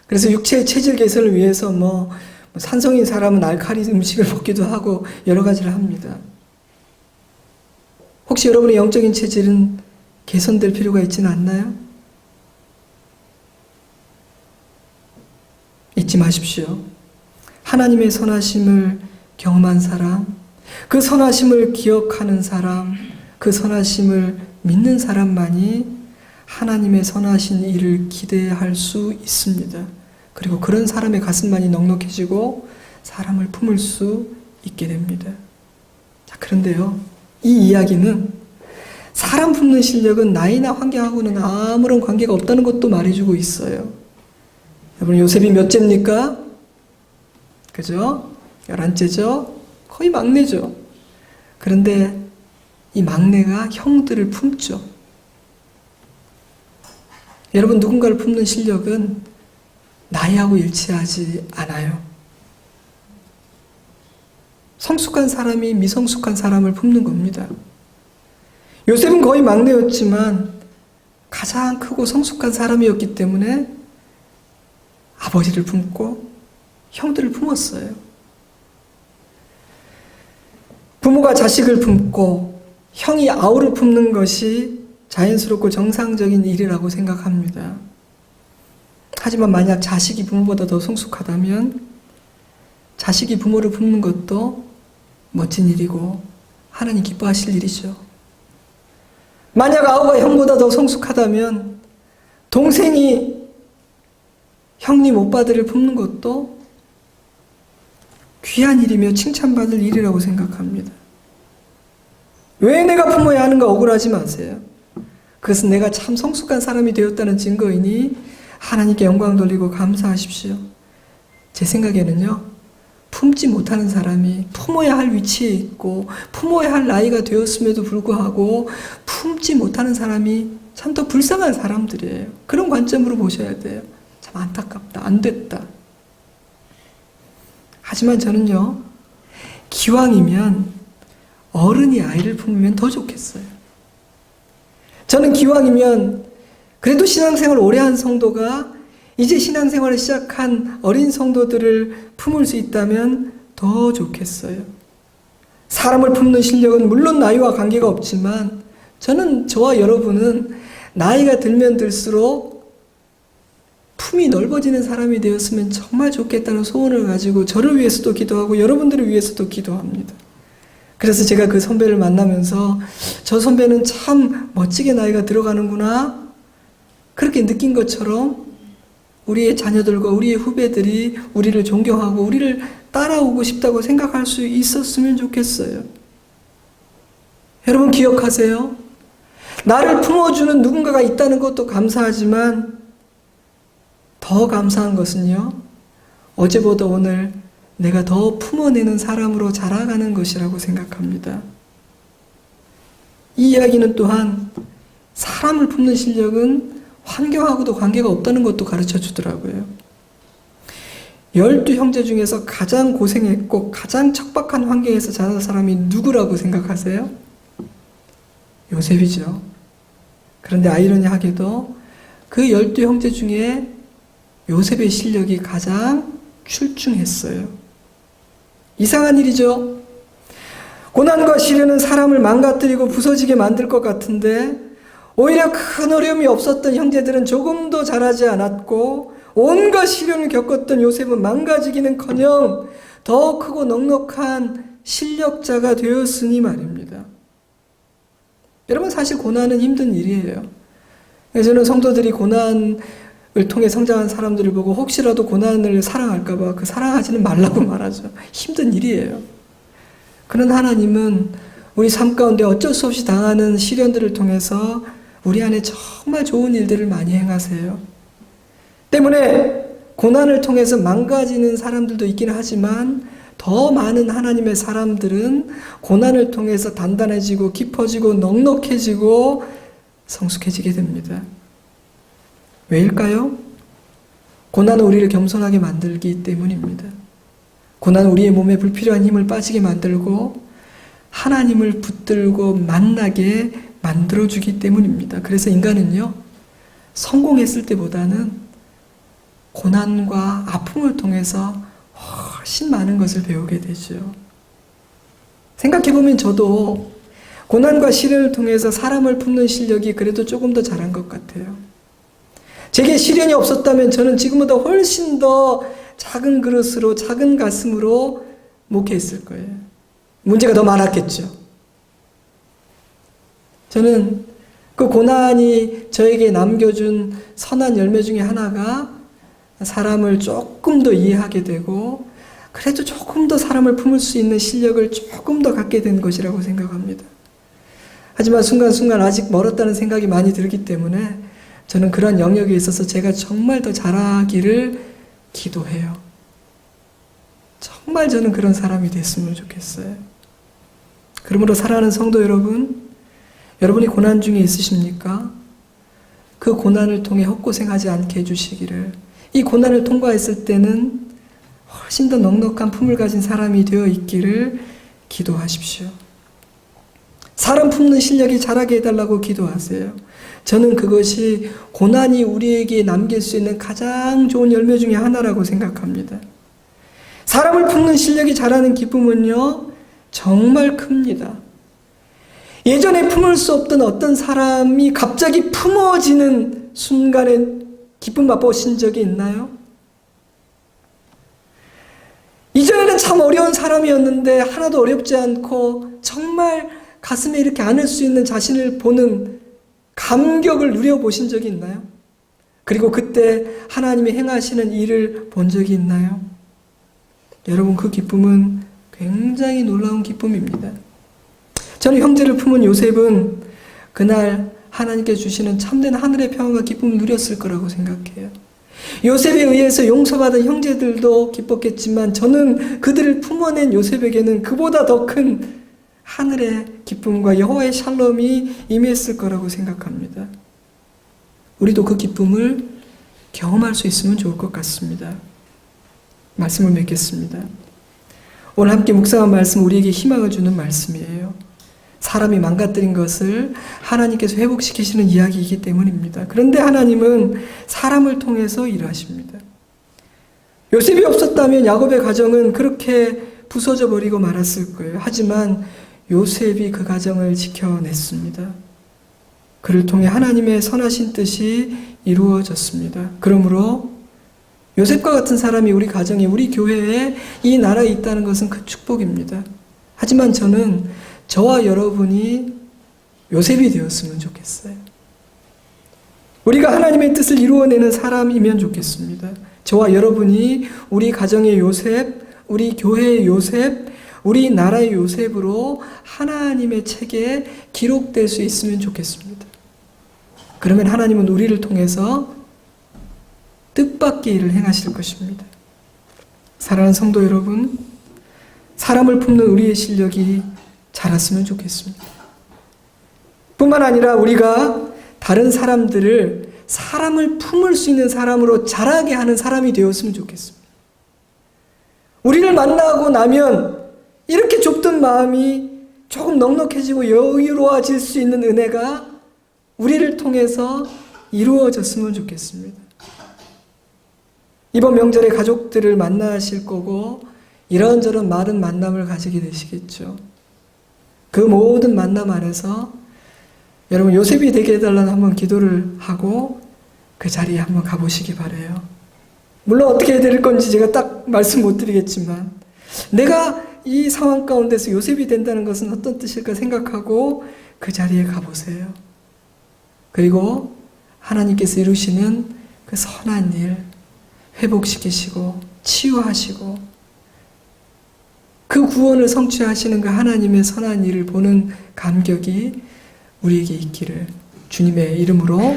그래서 육체의 체질 개선을 위해서 산성인 사람은 알칼리 음식을 먹기도 하고 여러 가지를 합니다. 혹시 여러분의 영적인 체질은 개선될 필요가 있지는 않나요? 잊지 마십시오. 하나님의 선하심을 경험한 사람, 그 선하심을 기억하는 사람, 그 선하심을 믿는 사람만이 하나님의 선하신 일을 기대할 수 있습니다. 그리고 그런 사람의 가슴만이 넉넉해지고 사람을 품을 수 있게 됩니다. 자, 그런데요, 이 이야기는 사람 품는 실력은 나이나 환경하고는 아무런 관계가 없다는 것도 말해주고 있어요. 여러분, 요셉이 몇째입니까? 그죠? 11째죠? 거의 막내죠. 그런데 이 막내가 형들을 품죠. 여러분, 누군가를 품는 실력은 나이하고 일치하지 않아요. 성숙한 사람이 미성숙한 사람을 품는 겁니다. 요셉은 거의 막내였지만 가장 크고 성숙한 사람이었기 때문에 아버지를 품고 형들을 품었어요. 부모가 자식을 품고 형이 아우를 품는 것이 자연스럽고 정상적인 일이라고 생각합니다. 하지만 만약 자식이 부모보다 더 성숙하다면 자식이 부모를 품는 것도 멋진 일이고 하나님 기뻐하실 일이죠. 만약 아우가 형보다 더 성숙하다면 동생이 형님 오빠들을 품는 것도 귀한 일이며 칭찬받을 일이라고 생각합니다. 왜 내가 품어야 하는가 억울하지 마세요. 그것은 내가 참 성숙한 사람이 되었다는 증거이니 하나님께 영광 돌리고 감사하십시오. 제 생각에는요, 품지 못하는 사람이 품어야 할 위치에 있고 품어야 할 나이가 되었음에도 불구하고 품지 못하는 사람이 참 더 불쌍한 사람들이에요. 그런 관점으로 보셔야 돼요. 참 안타깝다. 안 됐다. 하지만 저는요, 기왕이면 어른이 아이를 품으면 더 좋겠어요. 저는 기왕이면 그래도 신앙생활을 오래 한 성도가 이제 신앙생활을 시작한 어린 성도들을 품을 수 있다면 더 좋겠어요. 사람을 품는 실력은 물론 나이와 관계가 없지만 저와 여러분은 나이가 들면 들수록 품이 넓어지는 사람이 되었으면 정말 좋겠다는 소원을 가지고 저를 위해서도 기도하고 여러분들을 위해서도 기도합니다. 그래서 제가 그 선배를 만나면서 저 선배는 참 멋지게 나이가 들어가는구나, 그렇게 느낀 것처럼 우리의 자녀들과 우리의 후배들이 우리를 존경하고 우리를 따라오고 싶다고 생각할 수 있었으면 좋겠어요. 여러분, 기억하세요. 나를 품어주는 누군가가 있다는 것도 감사하지만 더 감사한 것은요, 어제보다 오늘 내가 더 품어내는 사람으로 자라가는 것이라고 생각합니다. 이 이야기는 또한 사람을 품는 실력은 환경하고도 관계가 없다는 것도 가르쳐 주더라고요. 12형제 중에서 가장 고생했고 가장 척박한 환경에서 자란 사람이 누구라고 생각하세요? 요셉이죠. 그런데 아이러니하게도 그 12형제 중에 요셉의 실력이 가장 출중했어요. 이상한 일이죠. 고난과 시련은 사람을 망가뜨리고 부서지게 만들 것 같은데 오히려 큰 어려움이 없었던 형제들은 조금도 잘하지 않았고 온갖 시련을 겪었던 요셉은 망가지기는커녕 더 크고 넉넉한 실력자가 되었으니 말입니다. 여러분, 사실 고난은 힘든 일이에요. 저는 성도들이 고난을 통해 성장한 사람들을 보고 혹시라도 고난을 사랑할까 봐 사랑하지는 말라고 말하죠. 힘든 일이에요. 그런 하나님은 우리 삶 가운데 어쩔 수 없이 당하는 시련들을 통해서 우리 안에 정말 좋은 일들을 많이 행하세요. 때문에 고난을 통해서 망가지는 사람들도 있긴 하지만 더 많은 하나님의 사람들은 고난을 통해서 단단해지고 깊어지고 넉넉해지고 성숙해지게 됩니다. 왜일까요? 고난은 우리를 겸손하게 만들기 때문입니다. 고난은 우리의 몸에 불필요한 힘을 빠지게 만들고 하나님을 붙들고 만나게 만들어주기 때문입니다. 그래서 인간은요, 성공했을 때보다는 고난과 아픔을 통해서 훨씬 많은 것을 배우게 되죠. 생각해보면 저도 고난과 시련을 통해서 사람을 품는 실력이 그래도 조금 더 잘한 것 같아요. 제게 시련이 없었다면 저는 지금보다 훨씬 더 작은 그릇으로, 작은 가슴으로 목회했을 거예요. 문제가 더 많았겠죠. 저는 그 고난이 저에게 남겨준 선한 열매 중에 하나가 사람을 조금 더 이해하게 되고 그래도 조금 더 사람을 품을 수 있는 실력을 조금 더 갖게 된 것이라고 생각합니다. 하지만 순간순간 아직 멀었다는 생각이 많이 들기 때문에 저는 그런 영역에 있어서 제가 정말 더 잘하기를 기도해요. 정말 저는 그런 사람이 됐으면 좋겠어요. 그러므로 사랑하는 성도 여러분, 여러분이 고난 중에 있으십니까? 그 고난을 통해 헛고생하지 않게 해주시기를, 이 고난을 통과했을 때는 훨씬 더 넉넉한 품을 가진 사람이 되어 있기를 기도하십시오. 사람 품는 실력이 자라게 해달라고 기도하세요. 저는 그것이 고난이 우리에게 남길 수 있는 가장 좋은 열매 중에 하나라고 생각합니다. 사람을 품는 실력이 자라는 기쁨은요, 정말 큽니다. 예전에 품을 수 없던 어떤 사람이 갑자기 품어지는 순간에 기쁨 맛보신 적이 있나요? 이전에는 참 어려운 사람이었는데 하나도 어렵지 않고 정말 가슴에 이렇게 안을 수 있는 자신을 보는 감격을 누려보신 적이 있나요? 그리고 그때 하나님이 행하시는 일을 본 적이 있나요? 여러분, 그 기쁨은 굉장히 놀라운 기쁨입니다. 저는 형제를 품은 요셉은 그날 하나님께 주시는 참된 하늘의 평안과 기쁨을 누렸을 거라고 생각해요. 요셉에 의해서 용서받은 형제들도 기뻤겠지만 저는 그들을 품어낸 요셉에게는 그보다 더 큰 하늘의 기쁨과 여호와의 샬롬이 임했을 거라고 생각합니다. 우리도 그 기쁨을 경험할 수 있으면 좋을 것 같습니다. 말씀을 맺겠습니다. 오늘 함께 묵상한 말씀, 우리에게 희망을 주는 말씀이에요. 사람이 망가뜨린 것을 하나님께서 회복시키시는 이야기이기 때문입니다. 그런데 하나님은 사람을 통해서 일하십니다. 요셉이 없었다면 야곱의 가정은 그렇게 부서져 버리고 말았을 거예요. 하지만 요셉이 그 가정을 지켜냈습니다. 그를 통해 하나님의 선하신 뜻이 이루어졌습니다. 그러므로 요셉과 같은 사람이 우리 가정에, 우리 교회에, 이 나라에 있다는 것은 그 축복입니다. 하지만 저는 저와 여러분이 요셉이 되었으면 좋겠어요. 우리가 하나님의 뜻을 이루어내는 사람이면 좋겠습니다. 저와 여러분이 우리 가정의 요셉, 우리 교회의 요셉, 우리 나라의 요셉으로 하나님의 책에 기록될 수 있으면 좋겠습니다. 그러면 하나님은 우리를 통해서 뜻밖의 일을 행하실 것입니다. 사랑하는 성도 여러분, 사람을 품는 우리의 실력이 자랐으면 좋겠습니다. 뿐만 아니라 우리가 다른 사람들을 사람을 품을 수 있는 사람으로 자라게 하는 사람이 되었으면 좋겠습니다. 우리를 만나고 나면 이렇게 좁던 마음이 조금 넉넉해지고 여유로워질 수 있는 은혜가 우리를 통해서 이루어졌으면 좋겠습니다. 이번 명절에 가족들을 만나실 거고 이런저런 많은 만남을 가지게 되시겠죠. 그 모든 만남 안에서 여러분 요셉이 되게 해달라는 한번 기도를 하고 그 자리에 한번 가보시기 바라요. 물론 어떻게 해야 될 건지 제가 딱 말씀 못 드리겠지만 내가 이 상황 가운데서 요셉이 된다는 것은 어떤 뜻일까 생각하고 그 자리에 가보세요. 그리고 하나님께서 이루시는 그 선한 일 회복시키시고 치유하시고 그 구원을 성취하시는 그 하나님의 선한 일을 보는 감격이 우리에게 있기를 주님의 이름으로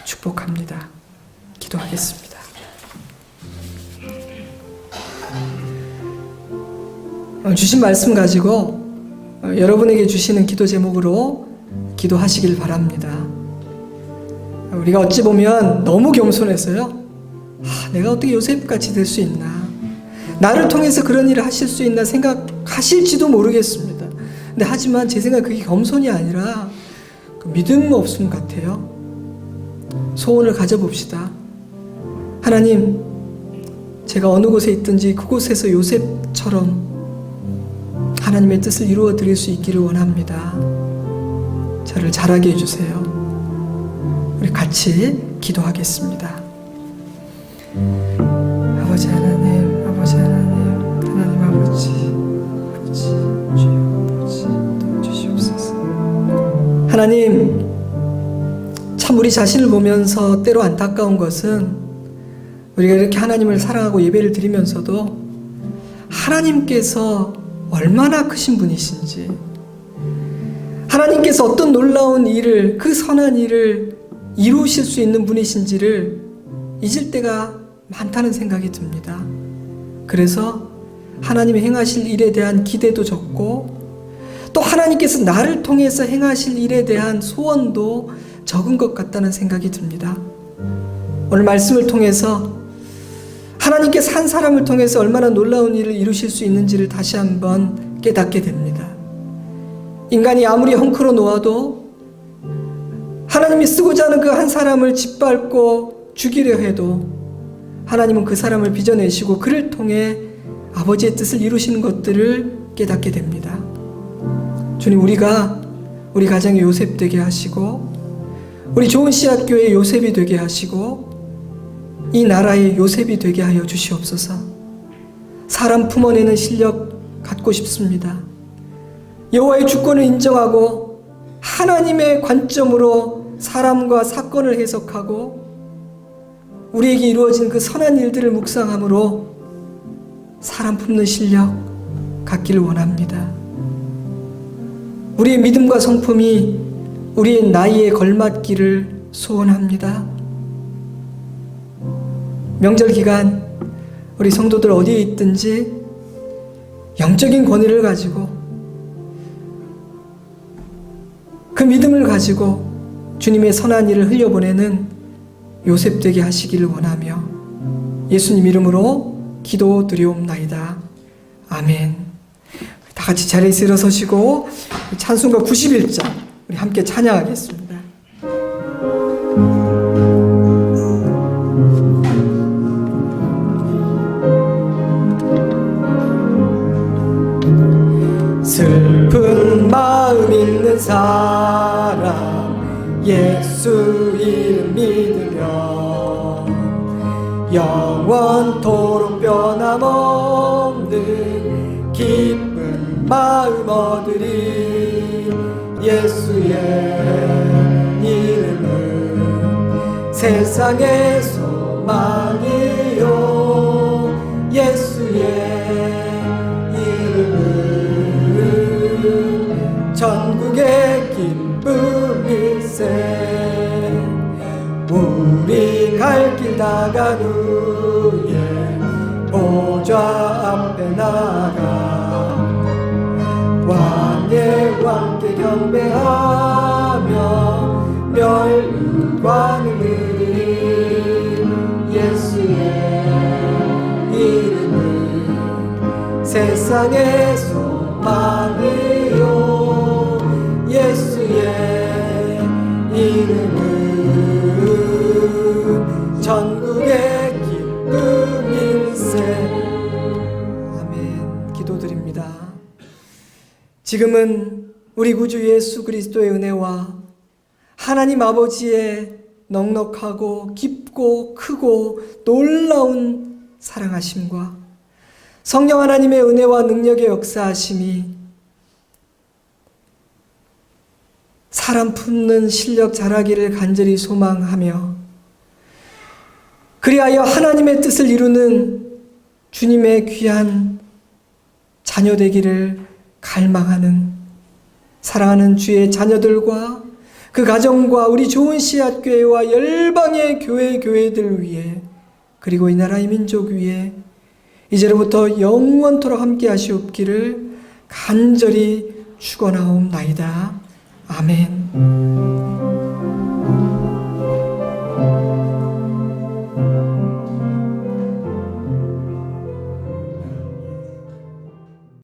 축복합니다. 기도하겠습니다. 주신 말씀 가지고 여러분에게 주시는 기도 제목으로 기도하시길 바랍니다. 우리가 어찌 보면 너무 겸손해서요. 내가 어떻게 요셉같이 될 수 있나? 나를 통해서 그런 일을 하실 수 있나 생각하실지도 모르겠습니다. 근데 하지만 제 생각에 그게 겸손이 아니라 믿음 없음 같아요. 소원을 가져봅시다. 하나님, 제가 어느 곳에 있든지 그곳에서 요셉처럼 하나님의 뜻을 이루어 드릴 수 있기를 원합니다. 저를 자라게 해주세요. 우리 같이 기도하겠습니다. 아버지 하나님, 아버지 하나님, 하나님 아버지, 주여 아버지 도와주시옵소서. 하나님, 참 우리 자신을 보면서 때로 안타까운 것은 우리가 이렇게 하나님을 사랑하고 예배를 드리면서도 하나님께서 얼마나 크신 분이신지, 하나님께서 어떤 놀라운 일을, 그 선한 일을 이루실 수 있는 분이신지를 잊을 때가 많다는 생각이 듭니다. 그래서 하나님이 행하실 일에 대한 기대도 적고 또 하나님께서 나를 통해서 행하실 일에 대한 소원도 적은 것 같다는 생각이 듭니다. 오늘 말씀을 통해서 하나님께서 한 사람을 통해서 얼마나 놀라운 일을 이루실 수 있는지를 다시 한번 깨닫게 됩니다. 인간이 아무리 헝클어 놓아도 하나님이 쓰고자 하는 그 한 사람을 짓밟고 죽이려 해도 하나님은 그 사람을 빚어내시고 그를 통해 아버지의 뜻을 이루시는 것들을 깨닫게 됩니다. 주님, 우리가 우리 가정의 요셉 되게 하시고 우리 좋은 씨앗교회의 요셉이 되게 하시고 이 나라의 요셉이 되게 하여 주시옵소서. 사람 품어내는 실력 갖고 싶습니다. 여호와의 주권을 인정하고 하나님의 관점으로 사람과 사건을 해석하고 우리에게 이루어진 그 선한 일들을 묵상함으로 사람 품는 실력 갖기를 원합니다. 우리의 믿음과 성품이 우리의 나이에 걸맞기를 소원합니다. 명절 기간 우리 성도들 어디에 있든지 영적인 권위를 가지고 그 믿음을 가지고 주님의 선한 일을 흘려보내는 요셉 되게 하시기를 원하며 예수님 이름으로 기도드리옵나이다. 아멘. 다 같이 자리에서 일어서시고 찬송가 91장 우리 함께 찬양하겠습니다. 슬픈 마음 있는 사람 예수 이름 믿으면 영원토록 변함없는 기쁜 마음 얻으리. 예수의 이름은 세상의 소망이요 예수의 이름은 전국의 기쁨일세. 우리 갈 길 나간 후에 보좌 앞에 나가 왕의 왕께 경배하며 멸관을 누리리. 세상의 소망이요 예수의 이름은 전국의 기쁨일세. 아멘. 기도드립니다. 지금은 우리 구주 예수 그리스도의 은혜와 하나님 아버지의 넉넉하고 깊고 크고 놀라운 사랑하심과 성령 하나님의 은혜와 능력의 역사하심이 사람 품는 실력 자라기를 간절히 소망하며 그리하여 하나님의 뜻을 이루는 주님의 귀한 자녀 되기를 갈망하는 사랑하는 주의 자녀들과 그 가정과 우리 좋은 씨앗교회와 열방의 교회들 위해 그리고 이 나라의 민족 위에 이제로부터 영원토록 함께 하시옵기를 간절히 축원하옵나이다. 아멘.